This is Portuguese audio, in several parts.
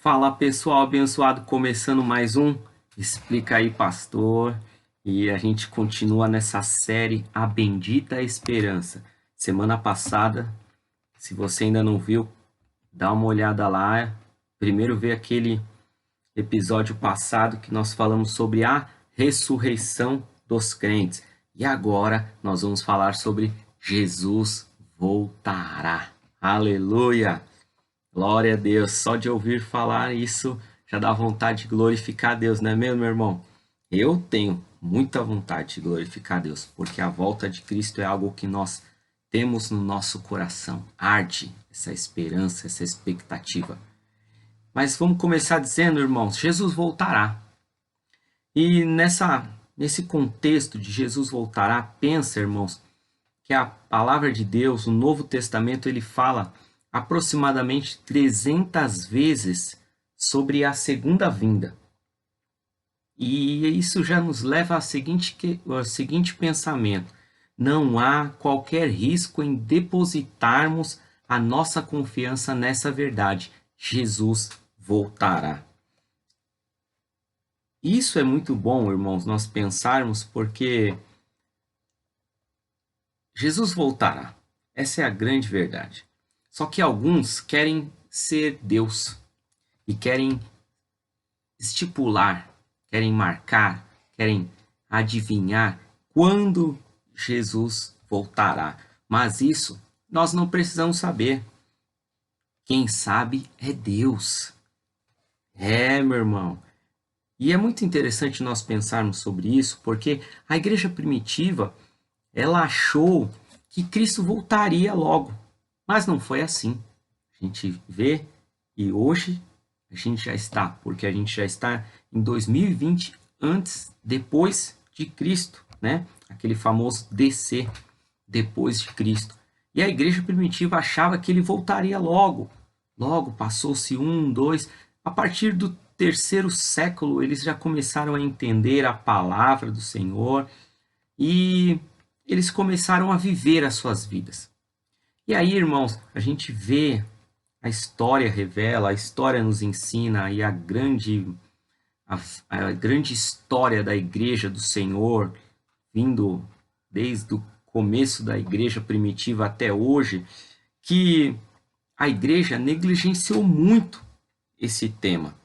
Fala pessoal abençoado, começando mais um Explica aí Pastor, e a gente continua nessa série A Bendita Esperança. Semana passada, se você ainda não viu, dá uma olhada lá. Primeiro vê aquele episódio passado que nós falamos sobre a ressurreição dos crentes. E agora nós vamos falar sobre Jesus voltará. Aleluia! Glória a Deus, só de ouvir falar isso já dá vontade de glorificar a Deus, não é mesmo, meu irmão? Eu tenho muita vontade de glorificar a Deus, porque a volta de Cristo é algo que nós temos no nosso coração. Arde essa esperança, essa expectativa. Mas vamos começar dizendo, irmãos, Jesus voltará. E nesse contexto de Jesus voltará, pensa, irmãos, que a palavra de Deus, o Novo Testamento, ele fala aproximadamente 300 vezes sobre a segunda vinda. E isso já nos leva ao seguinte pensamento: não há qualquer risco em depositarmos a nossa confiança nessa verdade. Jesus voltará. Isso é muito bom, irmãos, nós pensarmos, porque Jesus voltará. Essa é a grande verdade. Só que alguns querem ser Deus e querem estipular, querem marcar, querem adivinhar quando Jesus voltará. Mas isso nós não precisamos saber. Quem sabe é Deus. Meu irmão. E é muito interessante nós pensarmos sobre isso, porque a igreja primitiva, ela achou que Cristo voltaria logo. Mas não foi assim. A gente vê e hoje a gente já está, porque a gente já está em 2020 depois de Cristo, né? Aquele famoso DC, depois de Cristo. E a igreja primitiva achava que ele voltaria logo. Logo, passou-se um, dois. A partir do terceiro século, eles já começaram a entender a palavra do Senhor e eles começaram a viver as suas vidas. E aí, irmãos, a gente vê, a história revela, a história nos ensina, e a grande história da igreja do Senhor, vindo desde o começo da igreja primitiva até hoje, que a igreja negligenciou muito esse tema.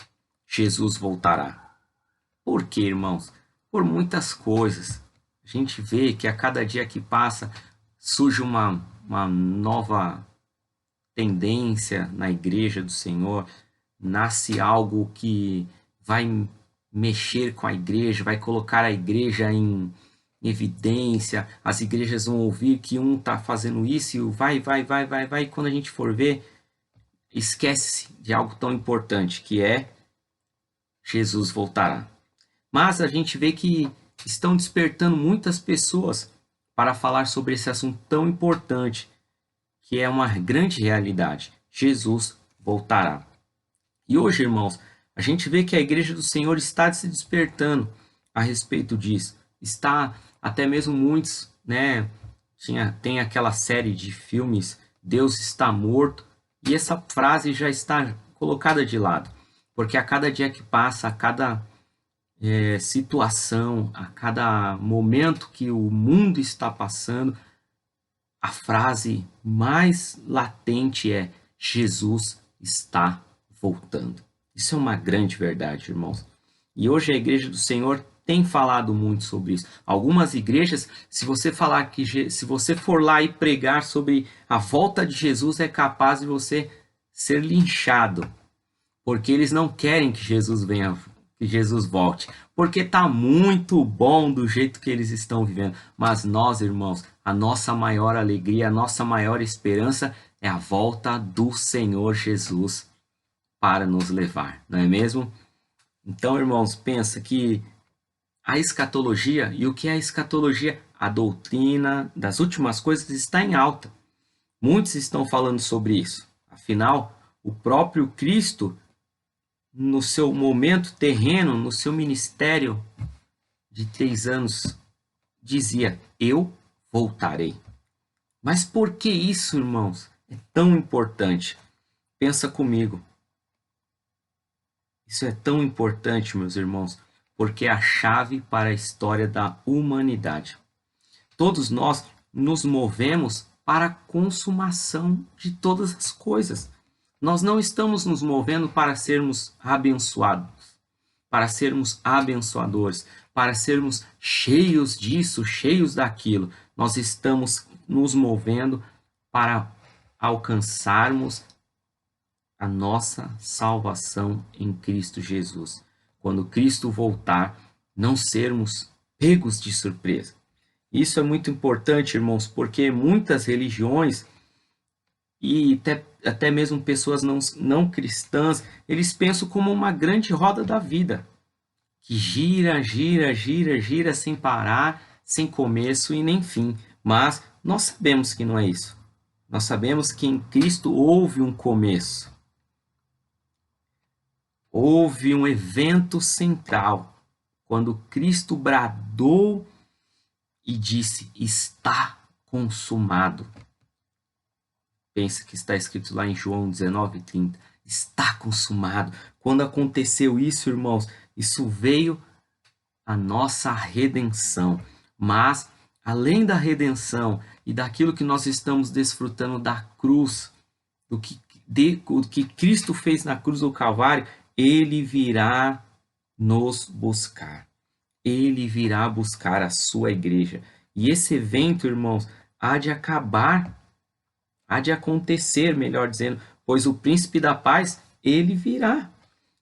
Jesus voltará. Por quê, irmãos? Por muitas coisas. A gente vê que a cada dia que passa surge uma nova tendência na igreja do Senhor, nasce algo que vai mexer com a igreja, vai colocar a igreja em evidência. As igrejas vão ouvir que um está fazendo isso e vai, e quando a gente for ver, esquece de algo tão importante, que é Jesus voltará. Mas a gente vê que estão despertando muitas pessoas para falar sobre esse assunto tão importante, que é uma grande realidade. Jesus voltará. E hoje, irmãos, a gente vê que a igreja do Senhor está se despertando a respeito disso. Está até mesmo muitos, né? Tem aquela série de filmes Deus está morto, e essa frase já está colocada de lado, porque a cada dia que passa, a cada situação, a cada momento que o mundo está passando, a frase mais latente é: Jesus está voltando. Isso é uma grande verdade, irmãos. E hoje a igreja do Senhor tem falado muito sobre isso. Algumas igrejas, se você falar se você for lá e pregar sobre a volta de Jesus, é capaz de você ser linchado, porque eles não querem que Jesus venha, que Jesus volte, porque está muito bom do jeito que eles estão vivendo. Mas nós, irmãos, a nossa maior alegria, a nossa maior esperança é a volta do Senhor Jesus para nos levar, não é mesmo? Então, irmãos, pensa que a escatologia, e o que é a escatologia? A doutrina das últimas coisas está em alta. Muitos estão falando sobre isso. Afinal, o próprio Cristo, no seu momento terreno, no seu ministério de 3 anos, dizia: eu voltarei. Mas por que isso, irmãos, é tão importante? Pensa comigo. Isso é tão importante, meus irmãos, porque é a chave para a história da humanidade. Todos nós nos movemos para a consumação de todas as coisas. Nós não estamos nos movendo para sermos abençoados, para sermos abençoadores, para sermos cheios disso, cheios daquilo. Nós estamos nos movendo para alcançarmos a nossa salvação em Cristo Jesus. Quando Cristo voltar, não sermos pegos de surpresa. Isso é muito importante, irmãos, porque muitas religiões e até mesmo pessoas não cristãs, eles pensam como uma grande roda da vida, que gira, gira, gira, gira sem parar, sem começo e nem fim. Mas nós sabemos que não é isso. Nós sabemos que em Cristo houve um começo. Houve um evento central, quando Cristo bradou e disse: está consumado. Pensa que está escrito lá em João 19:30. Está consumado. Quando aconteceu isso, irmãos, isso veio a nossa redenção. Mas, além da redenção e daquilo que nós estamos desfrutando da cruz, do que Cristo fez na cruz do Calvário, ele virá nos buscar. Ele virá buscar a sua igreja. E esse evento, irmãos, há de acontecer, melhor dizendo, pois o príncipe da paz, ele virá.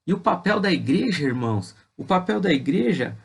E o papel da igreja, irmãos, o papel da igreja,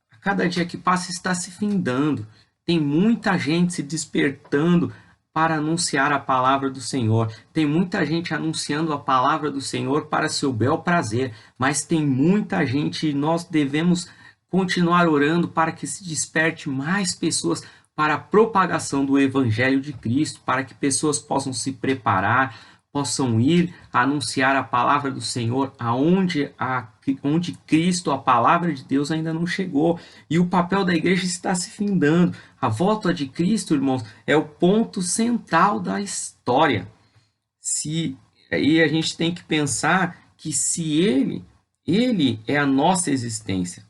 a cada dia que passa, está se findando. Tem muita gente se despertando para anunciar a palavra do Senhor. Tem muita gente anunciando a palavra do Senhor para seu bel prazer. Mas tem muita gente e nós devemos continuar orando para que se desperte mais pessoas para a propagação do Evangelho de Cristo, para que pessoas possam se preparar, possam ir anunciar a palavra do Senhor onde Cristo, a palavra de Deus, ainda não chegou. E o papel da igreja está se findando. A volta de Cristo, irmãos, é o ponto central da história. Aí a gente tem que pensar que se ele é a nossa existência,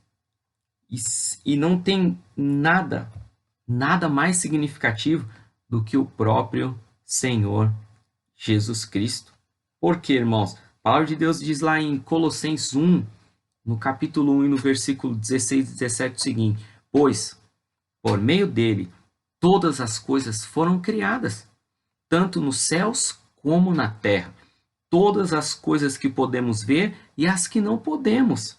e não tem nada mais significativo do que o próprio Senhor Jesus Cristo. Por quê, irmãos? A palavra de Deus diz lá em Colossenses 1, no capítulo 1 e no versículo 16 e 17 o seguinte: pois, por meio dele, todas as coisas foram criadas, tanto nos céus como na terra. Todas as coisas que podemos ver e as que não podemos,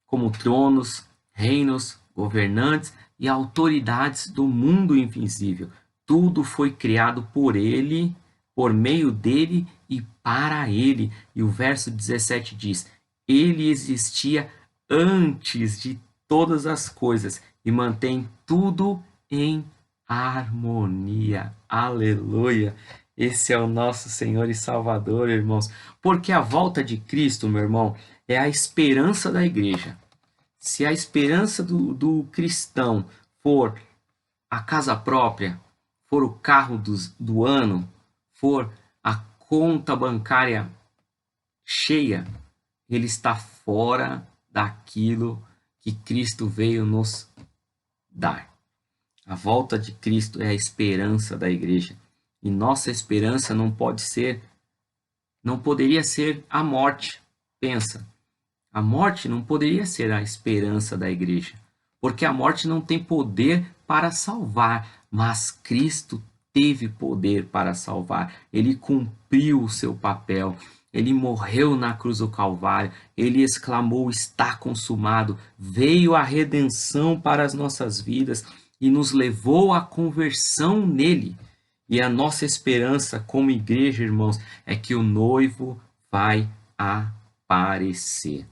como tronos, reinos, governantes e autoridades do mundo invisível. Tudo foi criado por ele, por meio dele e para ele. E o verso 17 diz: ele existia antes de todas as coisas e mantém tudo em harmonia. Aleluia! Esse é o nosso Senhor e Salvador, irmãos. Porque a volta de Cristo, meu irmão, é a esperança da igreja. Se a esperança do cristão for a casa própria, for o carro do ano, for a conta bancária cheia, ele está fora daquilo que Cristo veio nos dar. A volta de Cristo é a esperança da igreja. E nossa esperança não poderia ser a morte. Pensa. A morte não poderia ser a esperança da igreja, porque a morte não tem poder para salvar, mas Cristo teve poder para salvar. Ele cumpriu o seu papel, ele morreu na cruz do Calvário, ele exclamou: está consumado, veio a redenção para as nossas vidas e nos levou à conversão nele. E a nossa esperança como igreja, irmãos, é que o noivo vai aparecer.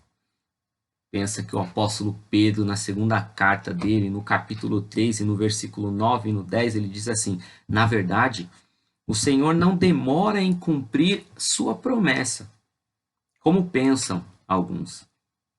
Pensa que o apóstolo Pedro, na segunda carta dele, no capítulo 3 e no versículo 9 e no 10, ele diz assim: na verdade, o Senhor não demora em cumprir sua promessa, como pensam alguns.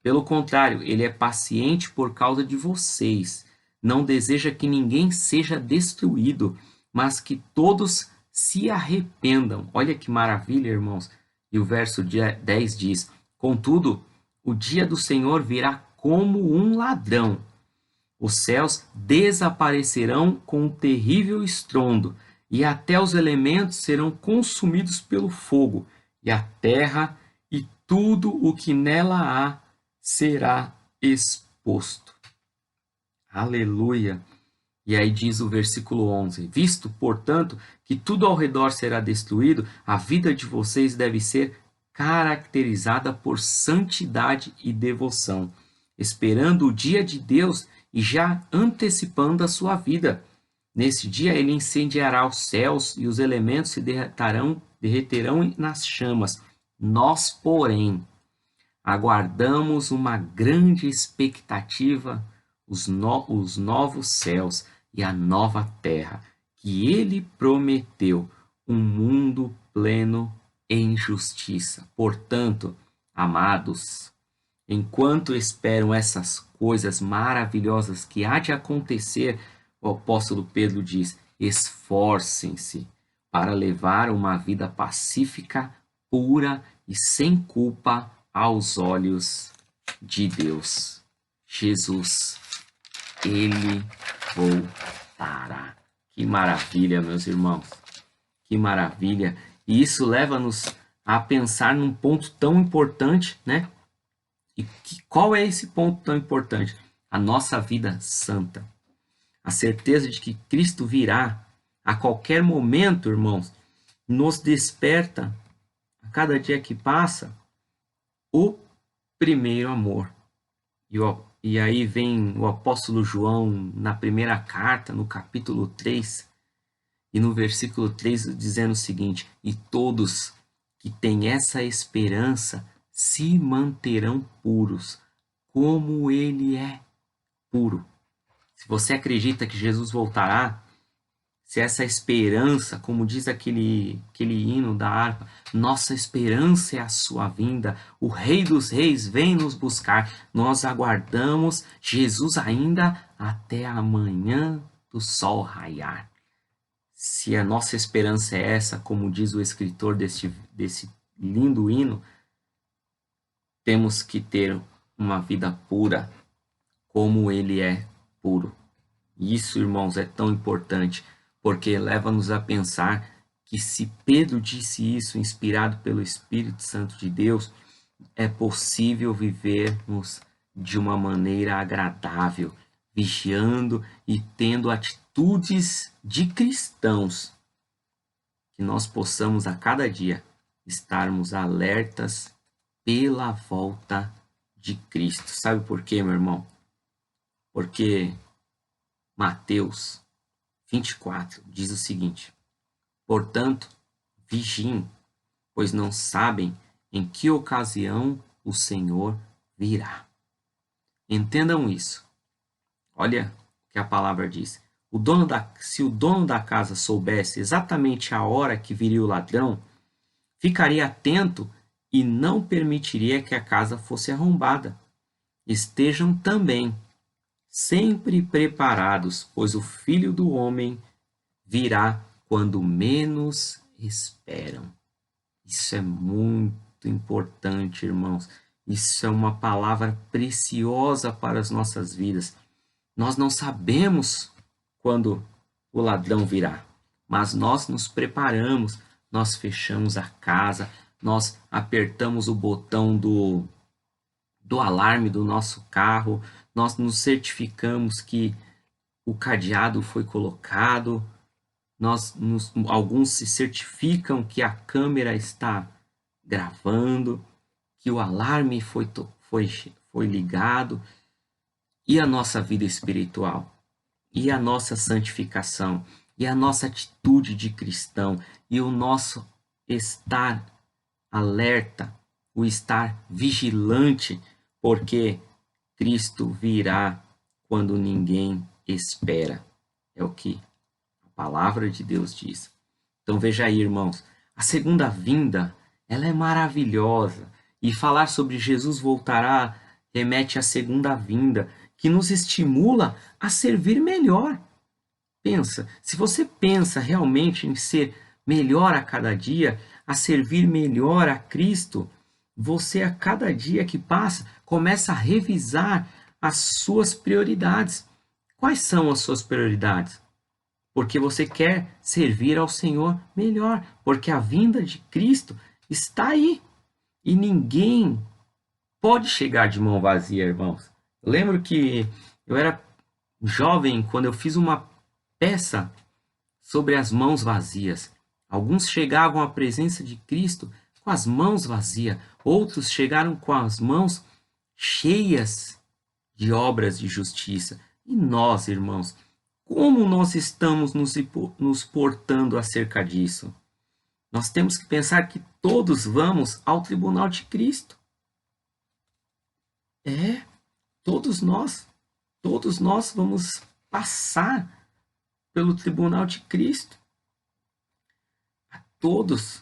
Pelo contrário, ele é paciente por causa de vocês. Não deseja que ninguém seja destruído, mas que todos se arrependam. Olha que maravilha, irmãos. E o verso 10 diz: contudo, O dia do Senhor virá como um ladrão. Os céus desaparecerão com um terrível estrondo, e até os elementos serão consumidos pelo fogo, e a terra e tudo o que nela há será exposto. Aleluia! E aí diz o versículo 11: Visto, portanto, que tudo ao redor será destruído, a vida de vocês deve ser caracterizada por santidade e devoção, esperando o dia de Deus e já antecipando a sua vida. Nesse dia ele incendiará os céus e os elementos se derreterão nas chamas. Nós, porém, aguardamos uma grande expectativa, os novos céus e a nova terra, que ele prometeu, um mundo pleno em justiça. Portanto, amados, enquanto esperam essas coisas maravilhosas que há de acontecer, o apóstolo Pedro diz: esforcem-se para levar uma vida pacífica, pura e sem culpa aos olhos de Deus. Jesus, ele voltará. Que maravilha, meus irmãos. Que maravilha. E isso leva-nos a pensar num ponto tão importante, né? E qual é esse ponto tão importante? A nossa vida santa. A certeza de que Cristo virá a qualquer momento, irmãos, nos desperta, a cada dia que passa, o primeiro amor. E aí vem o apóstolo João na primeira carta, no capítulo 3, e no versículo 3, dizendo o seguinte: e todos que têm essa esperança se manterão puros, como ele é puro. Se você acredita que Jesus voltará, se essa esperança, como diz aquele hino da harpa, nossa esperança é a sua vinda, o Rei dos Reis vem nos buscar, nós aguardamos Jesus ainda até amanhã do sol raiar. Se a nossa esperança é essa, como diz o escritor desse lindo hino, temos que ter uma vida pura, como ele é puro. Isso, irmãos, é tão importante, porque leva-nos a pensar que se Pedro disse isso, inspirado pelo Espírito Santo de Deus, é possível vivermos de uma maneira agradável, vigiando e tendo atitudes de cristãos, que nós possamos a cada dia estarmos alertas pela volta de Cristo. Sabe por quê, meu irmão? Porque Mateus 24 diz o seguinte: portanto, vigiem, pois não sabem em que ocasião o Senhor virá. Entendam isso. Olha o que a palavra diz. Se o dono da casa soubesse exatamente a hora que viria o ladrão, ficaria atento e não permitiria que a casa fosse arrombada. Estejam também sempre preparados, pois o Filho do Homem virá quando menos esperam. Isso é muito importante, irmãos. Isso é uma palavra preciosa para as nossas vidas. Nós não sabemos quando o ladrão virá, mas nós nos preparamos, nós fechamos a casa, nós apertamos o botão do alarme do nosso carro, nós nos certificamos que o cadeado foi colocado, alguns se certificam que a câmera está gravando, que o alarme foi ligado, e a nossa vida espiritual, e a nossa santificação, e a nossa atitude de cristão, e o nosso estar alerta, o estar vigilante, porque Cristo virá quando ninguém espera. É o que a palavra de Deus diz. Então veja aí, irmãos, a segunda vinda, ela é maravilhosa. E falar sobre Jesus voltará remete à segunda vinda, que nos estimula a servir melhor. Pensa, se você pensa realmente em ser melhor a cada dia, a servir melhor a Cristo, você a cada dia que passa começa a revisar as suas prioridades. Quais são as suas prioridades? Porque você quer servir ao Senhor melhor, porque a vinda de Cristo está aí e ninguém pode chegar de mão vazia, irmãos. Eu lembro que eu era jovem quando eu fiz uma peça sobre as mãos vazias. Alguns chegavam à presença de Cristo com as mãos vazias, outros chegaram com as mãos cheias de obras de justiça. E nós, irmãos, como nós estamos nos portando acerca disso? Nós temos que pensar que todos vamos ao tribunal de Cristo. É, todos nós vamos passar pelo tribunal de Cristo. Todos,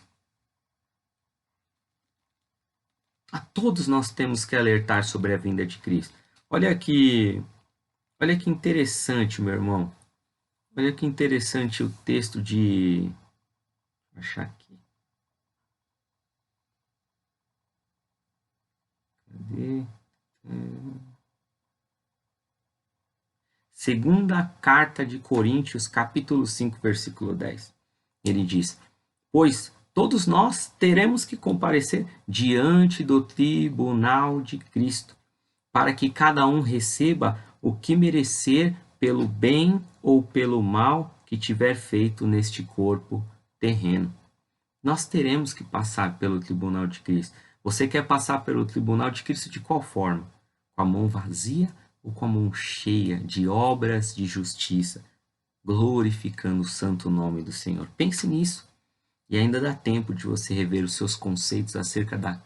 a todos nós temos que alertar sobre a vinda de Cristo. Olha que interessante, meu irmão. Olha que interessante o texto de... Vou achar aqui. Cadê? Segunda carta de Coríntios, capítulo 5, versículo 10. Ele diz: pois todos nós teremos que comparecer diante do tribunal de Cristo, para que cada um receba o que merecer pelo bem ou pelo mal que tiver feito neste corpo terreno. Nós teremos que passar pelo tribunal de Cristo. Você quer passar pelo tribunal de Cristo de qual forma? Com a mão vazia ou com a mão cheia de obras de justiça, glorificando o santo nome do Senhor? Pense nisso. E ainda dá tempo de você rever os seus conceitos acerca da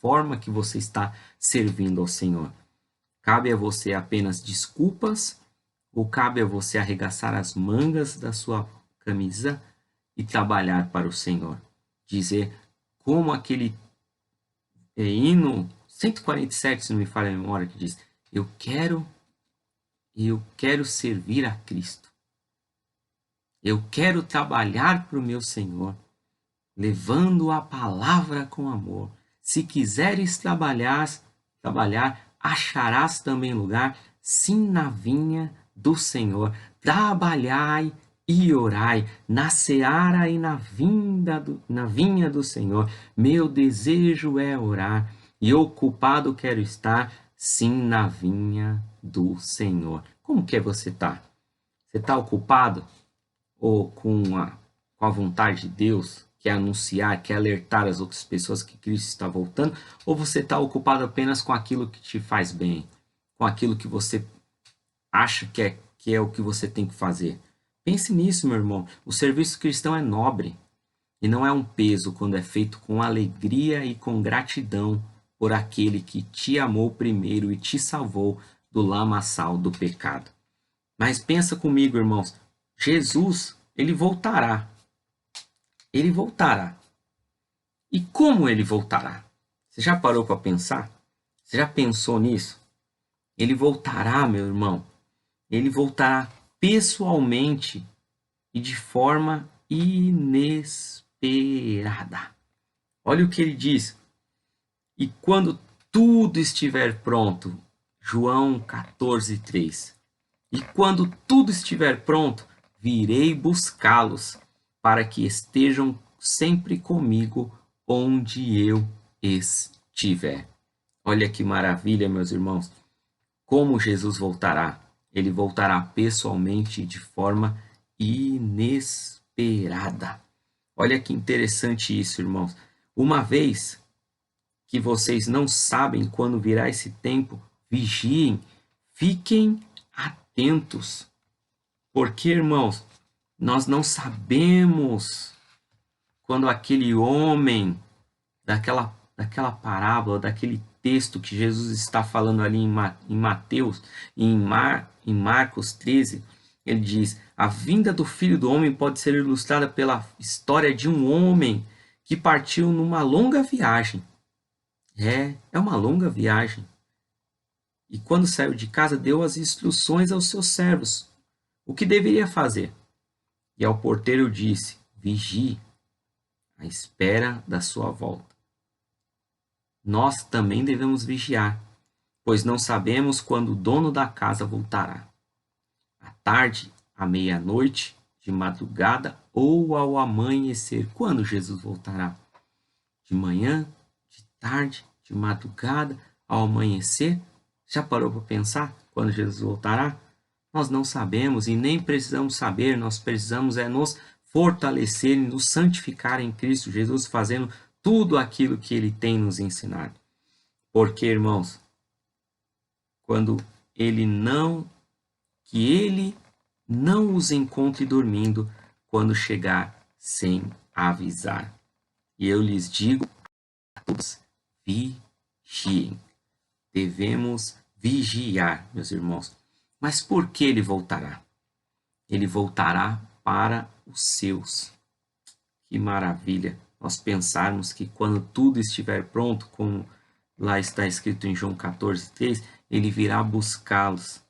forma que você está servindo ao Senhor. Cabe a você apenas desculpas ou cabe a você arregaçar as mangas da sua camisa e trabalhar para o Senhor? Dizer como aquele hino 147, se não me falha a memória, que diz: eu quero servir a Cristo. Eu quero trabalhar para o meu Senhor, levando a palavra com amor. Se quiseres trabalhar, acharás também lugar, sim, na vinha do Senhor. Trabalhai e orai na seara e na vinha do Senhor. Meu desejo é orar e ocupado quero estar, sim, na vinha do Senhor. Como que você está? Você está ocupado ou com a vontade de Deus, quer anunciar, quer alertar as outras pessoas que Cristo está voltando, ou você está ocupado apenas com aquilo que te faz bem, com aquilo que você acha que é o que você tem que fazer? Pense nisso, meu irmão. O serviço cristão é nobre e não é um peso quando é feito com alegria e com gratidão por aquele que te amou primeiro e te salvou do lamaçal do pecado. Mas pensa comigo, irmãos, Jesus, ele voltará. Ele voltará. E como ele voltará? Você já parou para pensar? Você já pensou nisso? Ele voltará, meu irmão. Ele voltará pessoalmente e de forma inesperada. Olha o que ele diz. E quando tudo estiver pronto, João 14:3. E quando tudo estiver pronto, virei buscá-los, para que estejam sempre comigo onde eu estiver. Olha que maravilha, meus irmãos. Como Jesus voltará? Ele voltará pessoalmente de forma inesperada. Olha que interessante isso, irmãos. Uma vez que vocês não sabem quando virá esse tempo, vigiem, fiquem atentos. Porque, irmãos, nós não sabemos quando aquele homem daquela parábola, daquele texto que Jesus está falando ali em Mateus, em Marcos 13, ele diz: a vinda do Filho do Homem pode ser ilustrada pela história de um homem que partiu numa longa viagem. É uma longa viagem. E quando saiu de casa, deu as instruções aos seus servos, o que deveria fazer. E ao porteiro disse: vigie, à espera da sua volta. nós também devemos vigiar, pois não sabemos quando o dono da casa voltará. À tarde, à meia-noite, de madrugada ou ao amanhecer. Quando Jesus voltará? De manhã, de tarde, de madrugada, ao amanhecer? Já parou para pensar quando Jesus voltará? Nós não sabemos e nem precisamos saber, nós precisamos nos fortalecer e nos santificar em Cristo Jesus, fazendo tudo aquilo que Ele tem nos ensinado. Porque, irmãos, quando que Ele não os encontre dormindo quando chegar sem avisar. E eu lhes digo a todos, vigiem. Devemos vigiar, meus irmãos. Mas por que ele voltará? Ele voltará para os seus. Que maravilha nós pensarmos que quando tudo estiver pronto, como lá está escrito em João 14:3, ele virá buscá-los.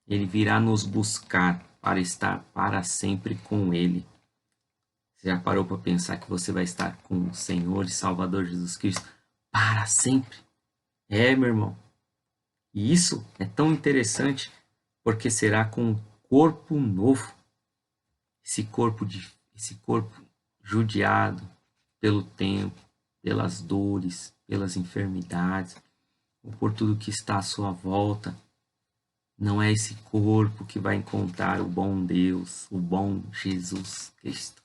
Ele virá nos buscar para estar para sempre com ele. Você já parou para pensar que você vai estar com o Senhor e Salvador Jesus Cristo para sempre? Meu irmão. E isso é tão interessante porque será com um corpo novo. Esse corpo judiado pelo tempo, pelas dores, pelas enfermidades, ou por tudo que está à sua volta. Não é esse corpo que vai encontrar o bom Deus, o bom Jesus Cristo.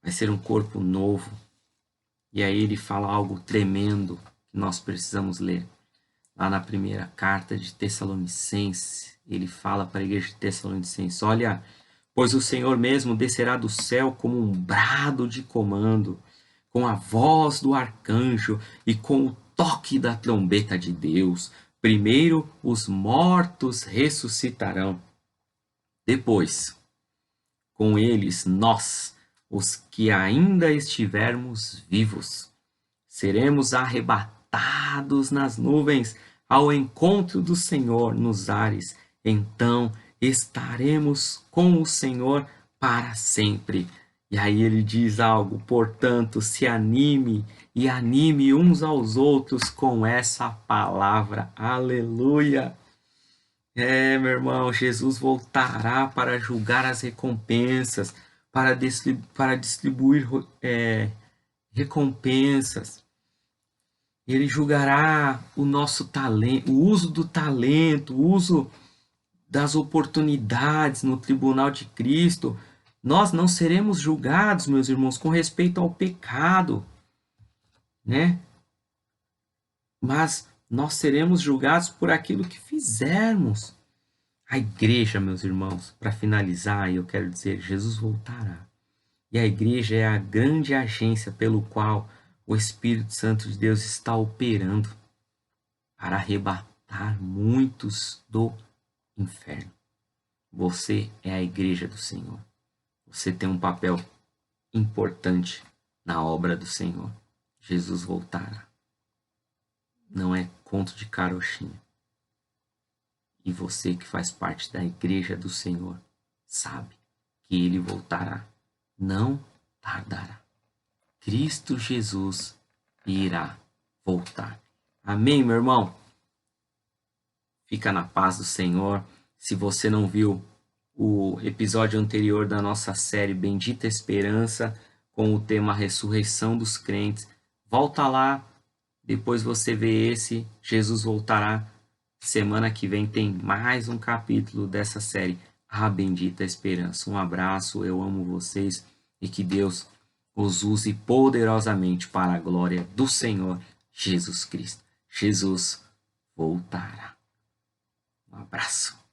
Vai ser um corpo novo. E aí ele fala algo tremendo que nós precisamos ler. Lá na primeira carta de Tessalonicenses, ele fala para a igreja de Tessalonicenses: olha, pois o Senhor mesmo descerá do céu como um brado de comando, com a voz do arcanjo e com o toque da trombeta de Deus. Primeiro os mortos ressuscitarão. Depois, com eles, nós, os que ainda estivermos vivos, seremos arrebatados nas nuvens ao encontro do Senhor nos ares. Então estaremos com o Senhor para sempre. E aí ele diz algo: portanto, se anime e anime uns aos outros com essa palavra. Aleluia! Meu irmão, Jesus voltará para julgar as recompensas, para distribuir recompensas. Ele julgará o nosso talento, o uso do talento, o uso das oportunidades no tribunal de Cristo. Nós não seremos julgados, meus irmãos, com respeito ao pecado, né? Mas nós seremos julgados por aquilo que fizermos. A igreja, meus irmãos, para finalizar, eu quero dizer, Jesus voltará. E a igreja é a grande agência pelo qual o Espírito Santo de Deus está operando para arrebatar muitos do inferno. Você é a igreja do Senhor. Você tem um papel importante na obra do Senhor. Jesus voltará. Não é conto de carochinha. E você que faz parte da igreja do Senhor sabe que ele voltará. Não tardará. Cristo Jesus irá voltar. Amém, meu irmão? Fica na paz do Senhor. Se você não viu o episódio anterior da nossa série Bendita Esperança, com o tema Ressurreição dos Crentes, volta lá, depois você vê esse, Jesus voltará. Semana que vem tem mais um capítulo dessa série, A Bendita Esperança. Um abraço, eu amo vocês e que Deus os use poderosamente para a glória do Senhor Jesus Cristo. Jesus voltará. Um abraço.